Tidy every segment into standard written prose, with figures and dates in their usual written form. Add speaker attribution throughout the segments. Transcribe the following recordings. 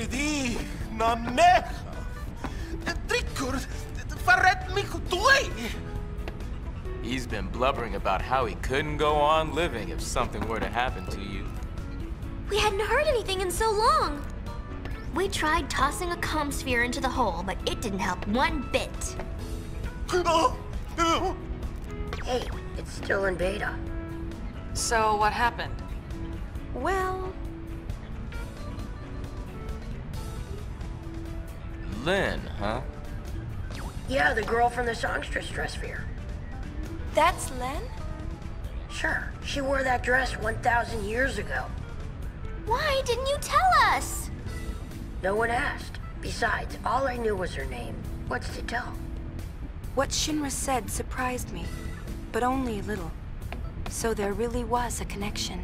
Speaker 1: Di nameha. Trikur faret mikutui.
Speaker 2: He's been blubbering about how he couldn't go on living if something were to happen to you.
Speaker 3: We hadn't heard anything in so long. We tried tossing a Commsphere into the hole, but it didn't help one bit.
Speaker 4: Hey, it's still in beta.
Speaker 5: So what happened?
Speaker 3: Well...
Speaker 2: Lynn, huh?
Speaker 4: Yeah, the girl from the songstress dress fair.
Speaker 5: That's Len?
Speaker 4: Sure, she wore that dress 1,000 years ago.
Speaker 3: Why didn't you tell us?
Speaker 4: No one asked. Besides, all I knew was her name. What's to tell?
Speaker 6: What Shinra said surprised me, but only a little. So there really was a connection.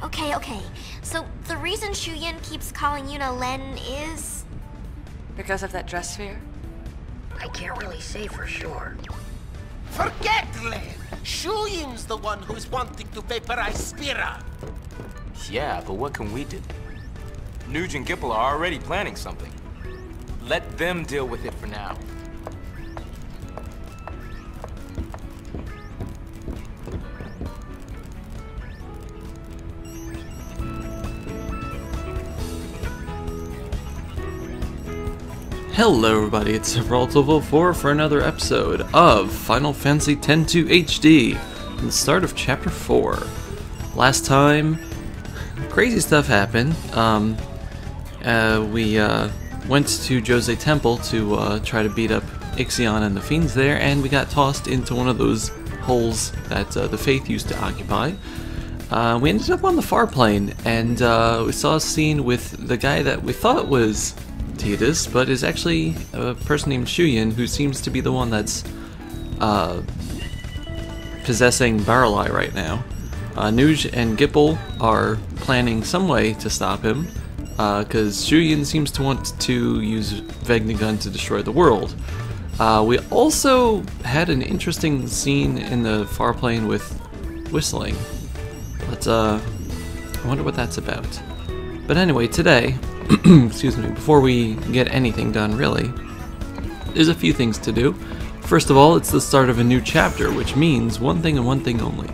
Speaker 3: Okay. So the reason Shuyin keeps calling Yuna Len is...
Speaker 5: Because of that dress fair?
Speaker 4: I can't really say for sure.
Speaker 1: Forget Len. Shuyin's the one who's wanting to vaporize Spira.
Speaker 2: Yeah, but what can we do? Nuge and Gipple are already planning something. Let them deal with it for now.
Speaker 7: Hello everybody, it's Level4 for another episode of Final Fantasy X-2 HD, and the start of Chapter 4. Last time, crazy stuff happened. We went to Jose Temple to try to beat up Ixion and the Fiends there, and we got tossed into one of those holes that the Faith used to occupy. We ended up on the far plane, and we saw a scene with the guy that we thought was Tidus, but is actually a person named Shuyin, who seems to be the one that's possessing Barreleye right now. Nuge and Gipple are planning some way to stop him, because Shuyin seems to want to use Vegnagun to destroy the world. We also had an interesting scene in the far plane with whistling, but I wonder what that's about. But anyway, today, excuse me, before we get anything done really, there's a few things to do. First of all, it's the start of a new chapter, which means one thing and one thing only.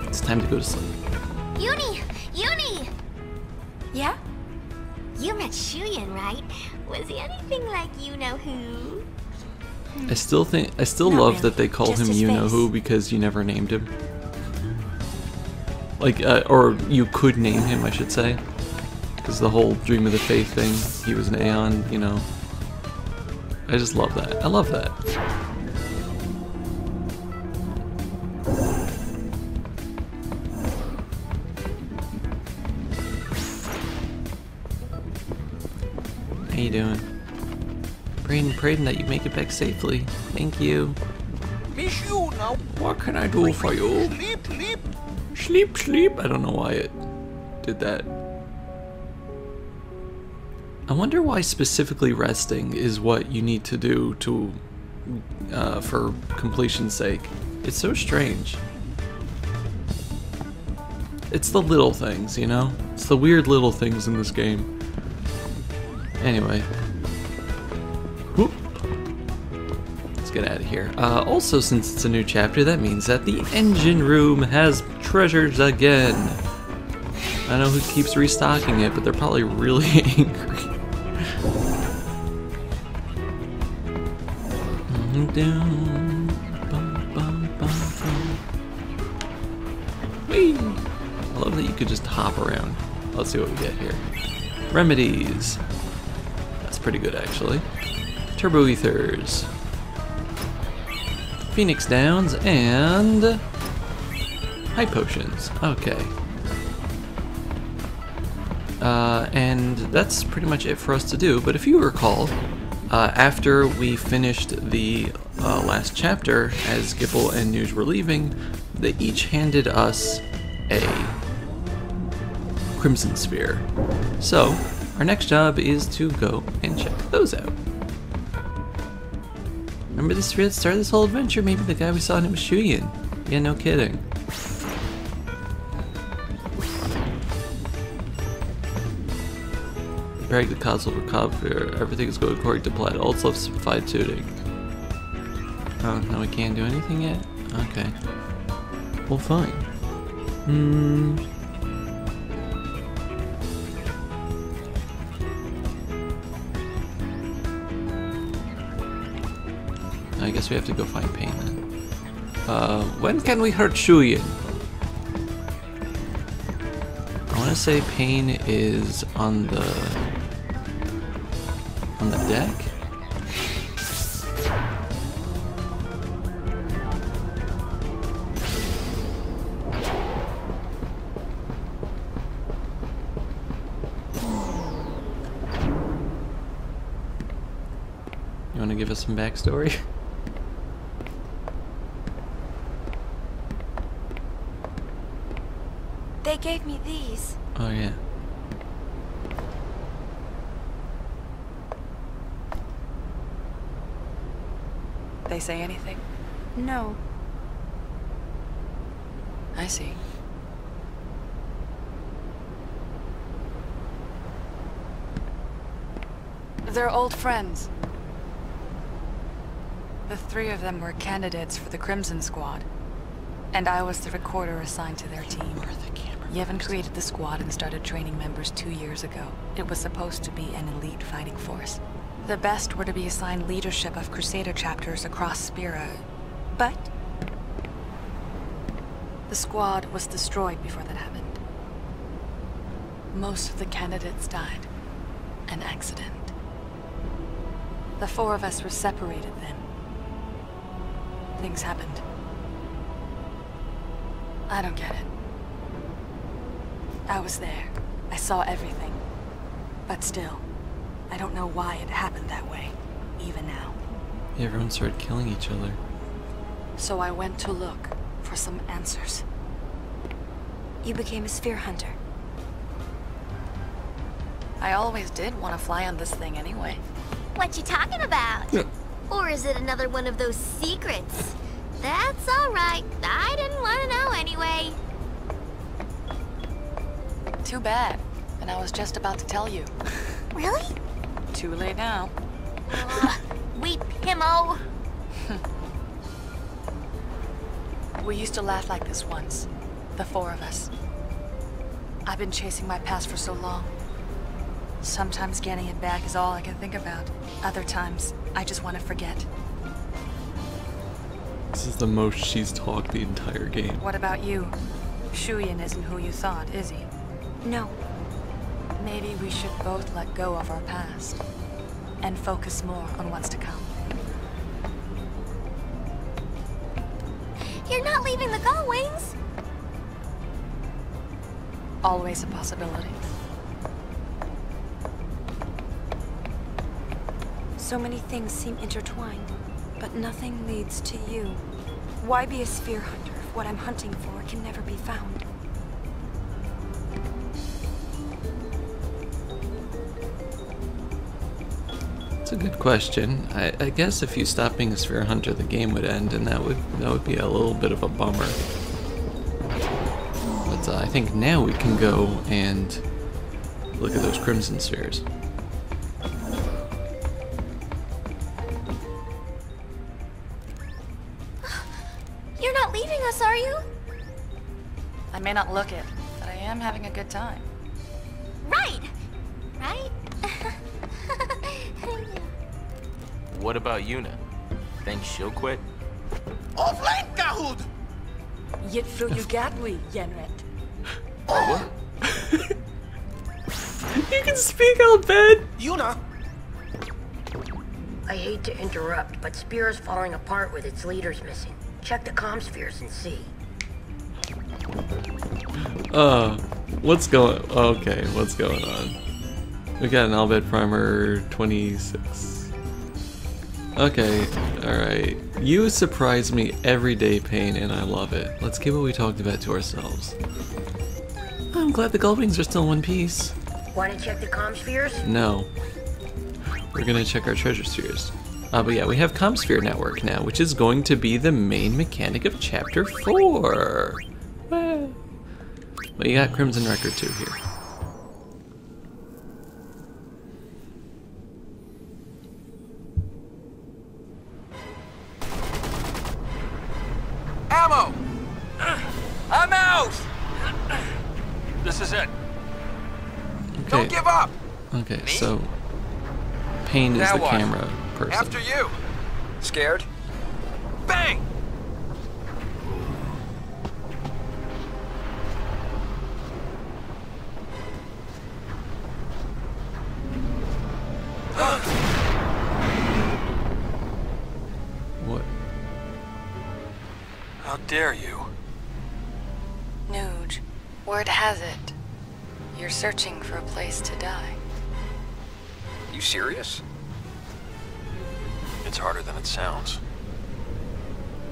Speaker 7: It's time to go to sleep.
Speaker 3: Uni!
Speaker 6: Yeah?
Speaker 3: You met Shuyin, right? Was he anything like you-know-who?
Speaker 7: I still
Speaker 6: Not
Speaker 7: love
Speaker 6: really.
Speaker 7: that they call
Speaker 6: Just
Speaker 7: him
Speaker 6: his
Speaker 7: you-know-who
Speaker 6: face.
Speaker 7: because you never named him. Like, or you could name him, I should say. Because the whole Dream of the Faith thing, he was an Aeon, you know. I just love that. I love that. How you doing? Praying that you make it back safely. Thank you.
Speaker 1: Miss you now.
Speaker 7: What can I do for you? Sleep. I don't know why it did that. I wonder why specifically resting is what you need to do to, for completion's sake. It's so strange. It's the little things, you know? It's the weird little things in this game. Anyway. Whoop. Let's get out of here. Also, since it's a new chapter, that means that the engine room has treasures again. I know who keeps restocking it, but they're probably really angry. Whee! I love that you could just hop around. Let's see what we get here. Remedies. That's pretty good, actually. Turbo Ethers. Phoenix Downs, and High Potions. Okay. And that's pretty much it for us to do, but if you recall, after we finished the last chapter, as Gipple and Nuge were leaving, they each handed us a Crimson Sphere. So, our next job is to go and check those out. Remember the sphere that started this whole adventure? Maybe the guy we saw named Shuyin. Yeah, no kidding. preparing the console for Commsphere. Everything is going according to plan. All stuff's fine tuning. Oh, no, we can't do anything yet? Okay. Well, fine. I guess we have to go find Paine then. When can we hurt Shuyin? I want to say Paine is on the deck. You want to give us some backstory?
Speaker 6: They gave me these.
Speaker 7: Oh yeah.
Speaker 5: They say anything?
Speaker 6: No.
Speaker 5: I see. They're old friends. The three of them were candidates for the Crimson Squad, and I was the recorder assigned to their team. Yevon created the squad and started training members 2 years ago. It was supposed to be an elite fighting force. The best were to be assigned leadership of Crusader chapters across Spira, but the squad was destroyed before that happened. Most of the candidates died. An accident. The four of us were separated then. Things happened. I don't get it. I was there. I saw everything. But still, I don't know why it happened that way, even now.
Speaker 7: Everyone started killing each other.
Speaker 5: So I went to look for some answers.
Speaker 6: You became a sphere hunter.
Speaker 5: I always did want to fly on this thing anyway.
Speaker 3: What you talking about? Or is it another one of those secrets? That's alright. I didn't want to know anyway.
Speaker 5: Too bad. And I was just about to tell you.
Speaker 3: Really?
Speaker 5: Too late now.
Speaker 3: Weep, Himmo.
Speaker 5: We used to laugh like this once. The four of us. I've been chasing my past for so long. Sometimes getting it back is all I can think about. Other times, I just want to forget.
Speaker 7: This is the most she's talked the entire game.
Speaker 5: What about you? Shuyin isn't who you thought, is he?
Speaker 6: No.
Speaker 5: Maybe we should both let go of our past and focus more on what's to come.
Speaker 3: You're not leaving the Gullwings.
Speaker 5: Always a possibility.
Speaker 6: So many things seem intertwined, but nothing leads to you. Why be a sphere hunter if what I'm hunting for can never be found?
Speaker 7: It's a good question. I guess if you stop being a sphere hunter, the game would end, and that would be a little bit of a bummer. But I think now we can go and look at those crimson spheres.
Speaker 3: You're not leaving us, are you?
Speaker 5: I may not look it, but I am having a good time.
Speaker 3: Right. Right?
Speaker 2: What about Yuna? Think she'll quit?
Speaker 1: Offline Kahoot!
Speaker 5: Yet through you gatwi, Yenret.
Speaker 2: What?
Speaker 7: You can speak out, Ben!
Speaker 1: Yuna!
Speaker 4: I hate to interrupt, but Spira's falling apart with its leaders missing. Check the Commspheres and see.
Speaker 7: What's going... Okay, what's going on? We got an Albed Primer 26. Okay, alright. You surprise me every day, Paine, and I love it. Let's keep what we talked about to ourselves. I'm glad the Gullwings are still in one piece.
Speaker 4: Want to check the Commspheres?
Speaker 7: No. We're gonna check our treasure spheres. But yeah, we have Commsphere Network now, which is going to be the main mechanic of Chapter 4. Well, but you got Crimson Record 2 here.
Speaker 8: ammo! I'm out! This is it.
Speaker 7: Okay.
Speaker 8: Don't give up!
Speaker 7: Okay,
Speaker 8: Me?
Speaker 7: so Paine is
Speaker 8: Now
Speaker 7: the
Speaker 8: what?
Speaker 7: camera person.
Speaker 8: After you! Scared? Bang!
Speaker 7: What?
Speaker 8: How dare you?
Speaker 5: Nuge, word has it. You're searching for a place to die.
Speaker 8: You serious? It's harder than it sounds.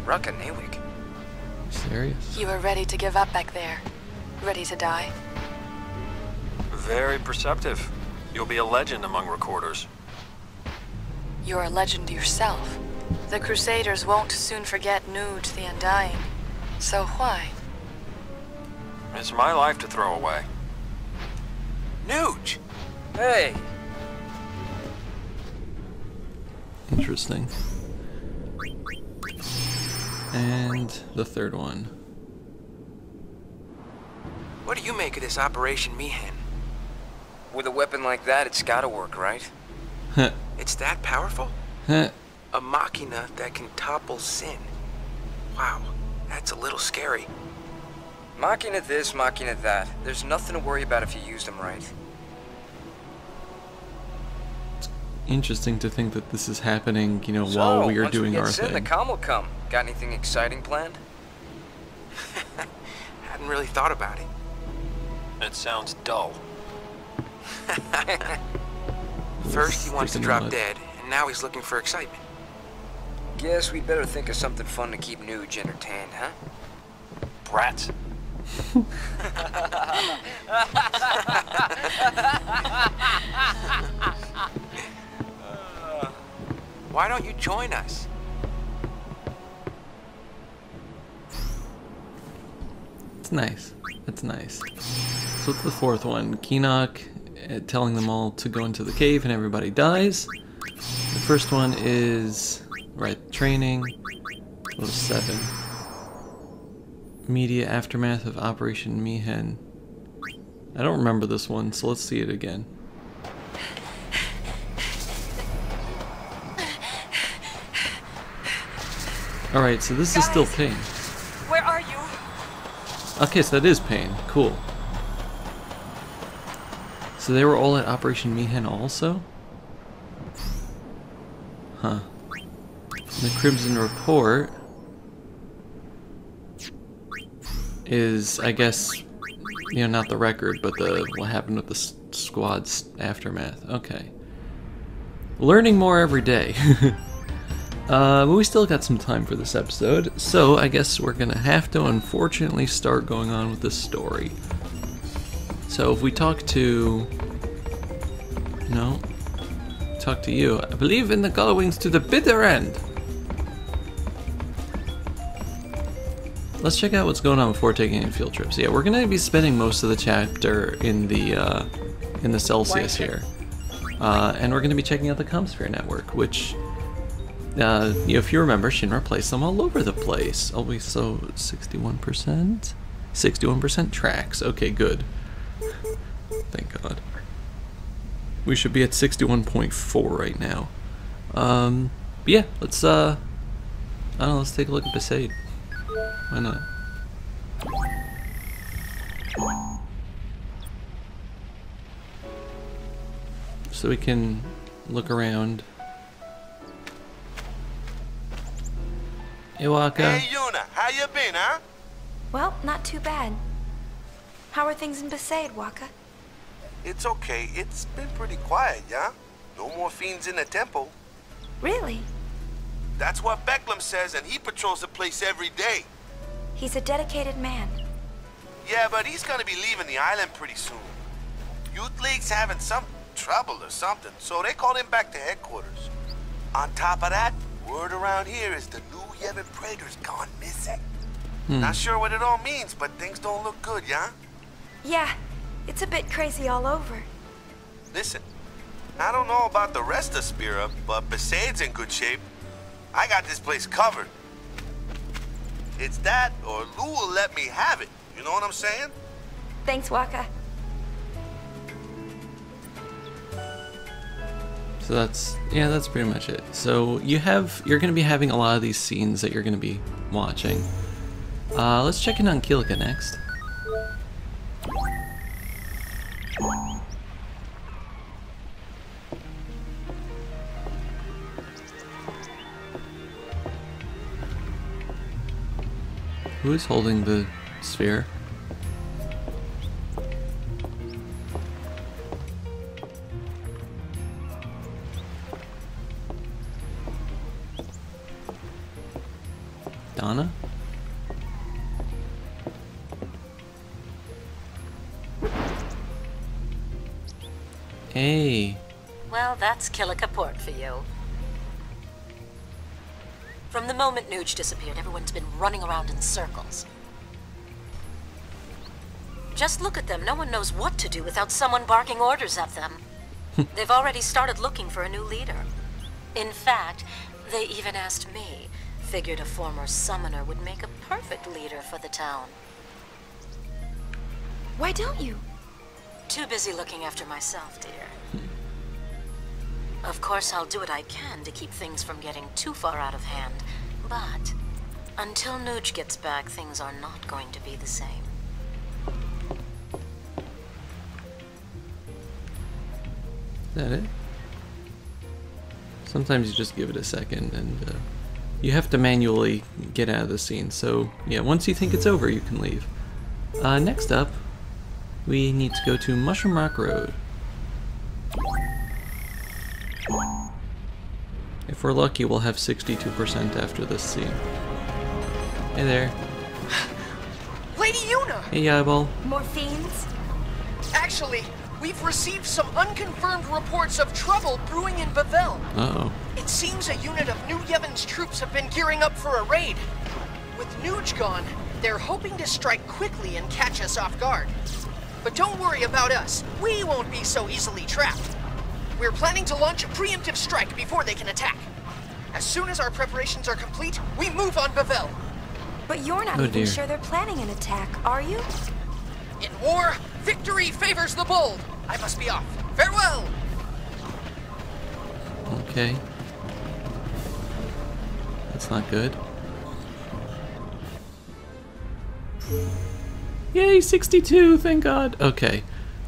Speaker 8: Rucka Newig.
Speaker 7: Serious?
Speaker 5: You were ready to give up back there. Ready to die.
Speaker 8: Very perceptive. You'll be a legend among recorders.
Speaker 5: You're a legend yourself. The Crusaders won't soon forget Nuge the Undying. So why?
Speaker 8: It's my life to throw away.
Speaker 1: Nuge!
Speaker 8: Hey!
Speaker 7: Interesting. And the third one.
Speaker 1: What do you make of this Operation Mihen?
Speaker 9: With a weapon like that, it's gotta work, right?
Speaker 7: Heh.
Speaker 1: It's that powerful?
Speaker 7: Heh.
Speaker 1: A machina that can topple sin. Wow, that's a little scary.
Speaker 9: Machina this, machina that. There's nothing to worry about if you use them right.
Speaker 7: Interesting to think that this is happening, you know,
Speaker 9: So,
Speaker 7: while we are
Speaker 9: once
Speaker 7: doing
Speaker 9: get
Speaker 7: our
Speaker 9: sin,
Speaker 7: thing.
Speaker 9: the comm will come. Got anything exciting planned?
Speaker 1: Hadn't really thought about it.
Speaker 8: It sounds dull.
Speaker 1: First he wants to
Speaker 7: Sticking
Speaker 1: drop
Speaker 7: in the mud.
Speaker 1: dead, and now he's looking for excitement.
Speaker 9: Guess we'd better think of something fun to keep Nuge entertained, huh?
Speaker 8: Brats.
Speaker 1: Why don't you join us?
Speaker 7: It's nice. It's nice. So what's the fourth one? Keenock telling them all to go into the cave and everybody dies. The first one is, right, training. What was 7? Media aftermath of Operation Mihen. I don't remember this one, so let's see it again. Alright, so this is still Paine.
Speaker 6: Where are you?
Speaker 7: Okay, so that is Paine. Cool. So they were all at Operation Mihen also? Huh. The Crimson Report is, I guess, you know, not the record, but the what happened with the squad's aftermath. Okay. Learning more every day. But we still got some time for this episode, so I guess we're gonna have to unfortunately start going on with this story. So if we talk to... No. Talk to you. I believe in the Gullwings to the bitter end. Let's check out what's going on before taking any field trips. Yeah, we're gonna be spending most of the chapter in the Celsius here. And we're gonna be checking out the Commsphere Network, which... if you remember, Shinra placed them all over the place. Always so 61%? 61% tracks. Okay, good. Thank God. We should be at 61.4 right now. But yeah, let's I don't know, let's take a look at Besaid. Why not? So we can look around. Hey, Wakka.
Speaker 10: Hey, Yuna, how you been, huh?
Speaker 6: Well, not too bad. How are things in Besaid, Wakka?
Speaker 10: It's okay. It's been pretty quiet, yeah? No more fiends in the temple.
Speaker 6: Really?
Speaker 10: That's what Becklem says, and he patrols the place every day.
Speaker 6: He's a dedicated man.
Speaker 10: Yeah, but he's gonna be leaving the island pretty soon. Youth League's having some trouble or something, so they called him back to headquarters. On top of that, word around here is the new Yevon Praetor's gone missing. Not sure what it all means, but things don't look good, yeah?
Speaker 6: Yeah, it's a bit crazy all over.
Speaker 10: Listen, I don't know about the rest of Spira, but Besaid's in good shape. I got this place covered. It's that, or Lou will let me have it. You know what I'm saying?
Speaker 6: Thanks, Wakka.
Speaker 7: So that's pretty much it. So you're going to be having a lot of these scenes that you're going to be watching. Let's check in on Kilika next. Who is holding the sphere? Dona? Hey.
Speaker 11: Well, that's Kilika Port for you. From the moment Nuge disappeared, everyone's been running around in circles. Just look at them. No one knows what to do without someone barking orders at them. They've already started looking for a new leader. In fact, they even asked me. Figured a former summoner would make a perfect leader for the town.
Speaker 6: Why don't you?
Speaker 11: Too busy looking after myself, dear. Of course, I'll do what I can to keep things from getting too far out of hand. But until Nuge gets back, things are not going to be the same.
Speaker 7: Is that it? Sometimes you just give it a second and you have to manually get out of the scene. So yeah, once you think it's over, you can leave. Next up, we need to go to Mushroom Rock Road. If we're lucky, we'll have 62% after this scene. Hey there.
Speaker 12: Lady Yuna!
Speaker 7: Hey, Yaibal.
Speaker 6: More fiends?
Speaker 12: Actually, we've received some unconfirmed reports of trouble brewing in Bevelle.
Speaker 7: Uh-oh.
Speaker 12: It seems a unit of New Yevon's troops have been gearing up for a raid. With Nuge gone, they're hoping to strike quickly and catch us off guard. But don't worry about us. We won't be so easily trapped. We're planning to launch a preemptive strike before they can attack. As soon as our preparations are complete, we move on Bevelle.
Speaker 6: But you're not even sure they're planning an attack, are you?
Speaker 12: In war, victory favors the bold. I must be off. Farewell!
Speaker 7: Okay. That's not good. Yay, 62, thank God. Okay.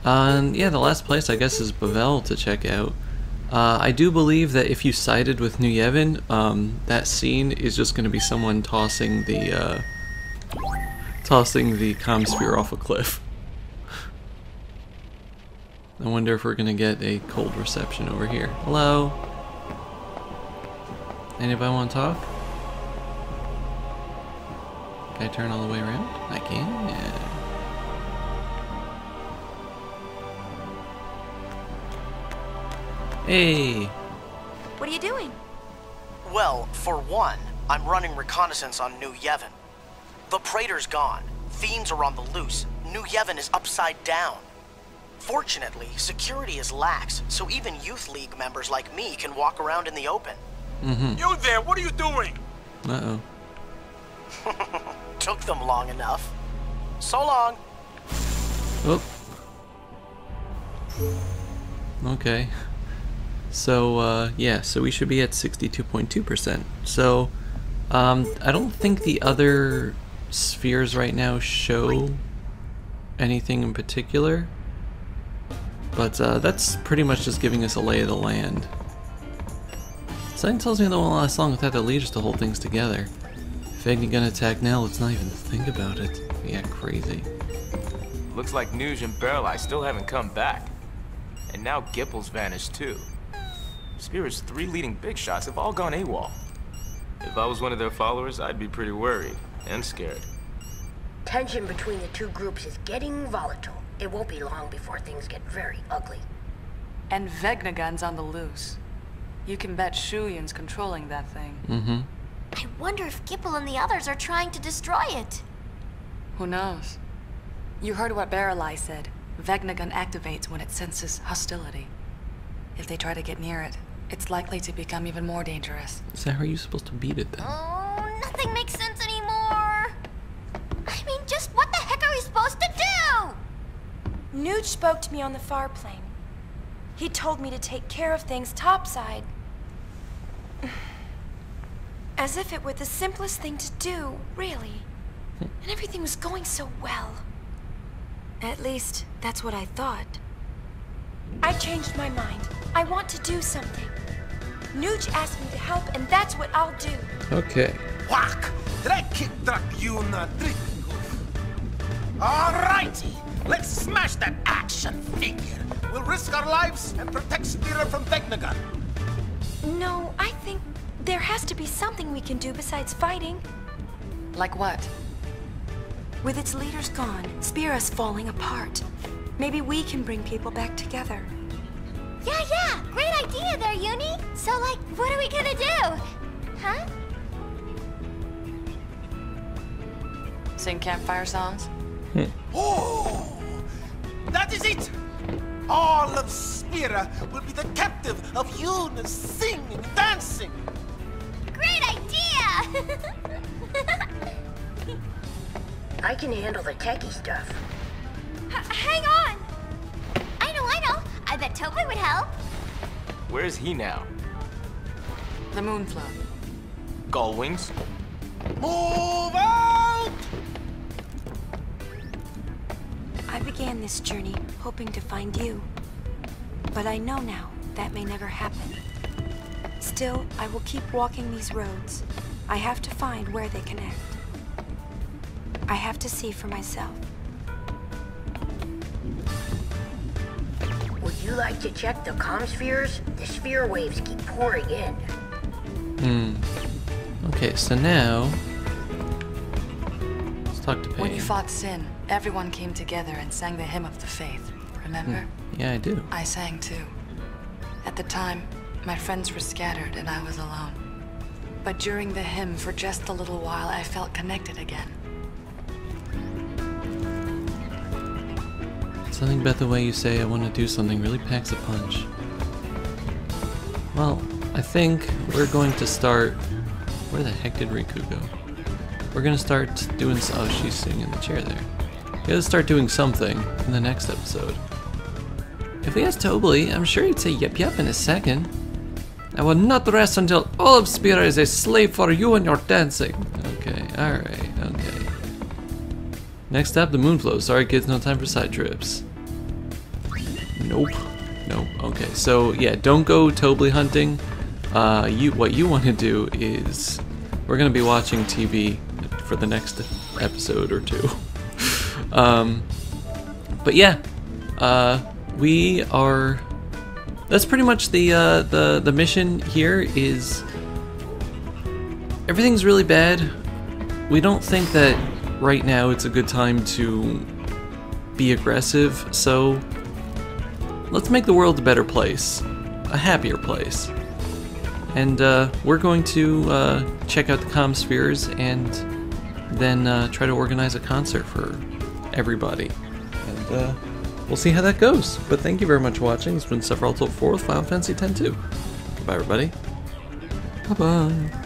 Speaker 7: Yeah, the last place I guess is Bevelle to check out. I do believe that if you sided with New Yevon, that scene is just going to be someone tossing the Commsphere off a cliff. I wonder if we're going to get a cold reception over here. Hello? Anybody want to talk? Can I turn all the way around? I can? Yeah. Hey!
Speaker 6: What are you doing?
Speaker 13: Well, for one, I'm running reconnaissance on New Yevon. The Praetor's gone. Fiends are on the loose. New Yevon is upside down. Fortunately, security is lax, so even Youth League members like me can walk around in the open.
Speaker 14: You there, what are you doing?
Speaker 7: Uh-oh.
Speaker 13: Took them long enough. So long.
Speaker 7: Oh. Okay. So, yeah, so we should be at 62.2%. So, I don't think the other spheres right now show anything in particular. But, that's pretty much just giving us a lay of the land. Something tells me that won't last long without the leaders to hold things together. If Agni gonna attack now, let's not even think about it. Yeah, crazy.
Speaker 2: Looks like Nuge and Besaid still haven't come back. And now Gippel's vanished too. Spear's 3 leading big shots have all gone AWOL. If I was one of their followers, I'd be pretty worried and scared.
Speaker 4: Tension between the two groups is getting volatile. It won't be long before things get very ugly.
Speaker 5: And Vegnagun's on the loose. You can bet Shuyin's controlling that thing.
Speaker 3: I wonder if Gippel and the others are trying to destroy it.
Speaker 5: Who knows? You heard what Besaid said. Vegnagun activates when it senses hostility. If they try to get near it, it's likely to become even more dangerous.
Speaker 7: So how are you supposed to beat it then?
Speaker 3: Oh, nothing makes sense anymore.
Speaker 6: Nuge spoke to me on the far plane. He told me to take care of things topside. As if it were the simplest thing to do, really. And everything was going so well. At least, that's what I thought. I changed my mind. I want to do something. Nuge asked me to help, and that's what I'll do.
Speaker 7: Okay.
Speaker 1: Whack! Alrighty, let's smash that action figure. We'll risk our lives and protect Spira from Vegnagun.
Speaker 6: No, I think there has to be something we can do besides fighting.
Speaker 5: Like what?
Speaker 6: With its leaders gone, Spira's falling apart. Maybe we can bring people back together.
Speaker 3: Yeah, great idea there, Uni. So, like, what are we gonna do? Huh?
Speaker 5: Sing campfire songs?
Speaker 1: Oh, that is it! All of Spira will be the captive of Yuna's singing, dancing.
Speaker 3: Great idea!
Speaker 4: I can handle the techie stuff.
Speaker 3: Hang on! I know. I bet Toby would help.
Speaker 2: Where's he now?
Speaker 5: The moon flow.
Speaker 2: Gullwings?
Speaker 1: Move out!
Speaker 6: I began this journey hoping to find you. But I know now that may never happen. Still, I will keep walking these roads. I have to find where they connect. I have to see for myself.
Speaker 4: Would you like to check the Commspheres? The sphere waves keep pouring in.
Speaker 7: Okay, so now... let's talk to Paine.
Speaker 5: When you fought Sin, everyone came together and sang the hymn of the faith. Remember?
Speaker 7: Yeah, I do.
Speaker 5: I sang too. At the time, my friends were scattered and I was alone. But during the hymn, for just a little while, I felt connected again.
Speaker 7: Something about the way you say I want to do something really packs a punch. Well, I think we're going to start... where the heck did Riku go? We're gonna start doing... oh, she's sitting in the chair there. We gotta start doing something in the next episode. If we asked Tobly, I'm sure he'd say yep in a second. I will not rest until all of Spira is a slave for you and your dancing. Okay, alright, okay. Next up, the moonflow. Sorry kids, no time for side trips. Nope. Okay, so yeah, don't go Tobly hunting. What you want to do is... we're going to be watching TV for the next episode or two. But yeah, we are... that's pretty much the mission here is... everything's really bad. We don't think that right now it's a good time to be aggressive, so let's make the world a better place, a happier place. And we're going to check out the Commspheres and then try to organize a concert for everybody. And we'll see how that goes. But thank you very much for watching. It's been Sephiroth 4 with Final Fantasy X-2. Goodbye, everybody. Bye-bye.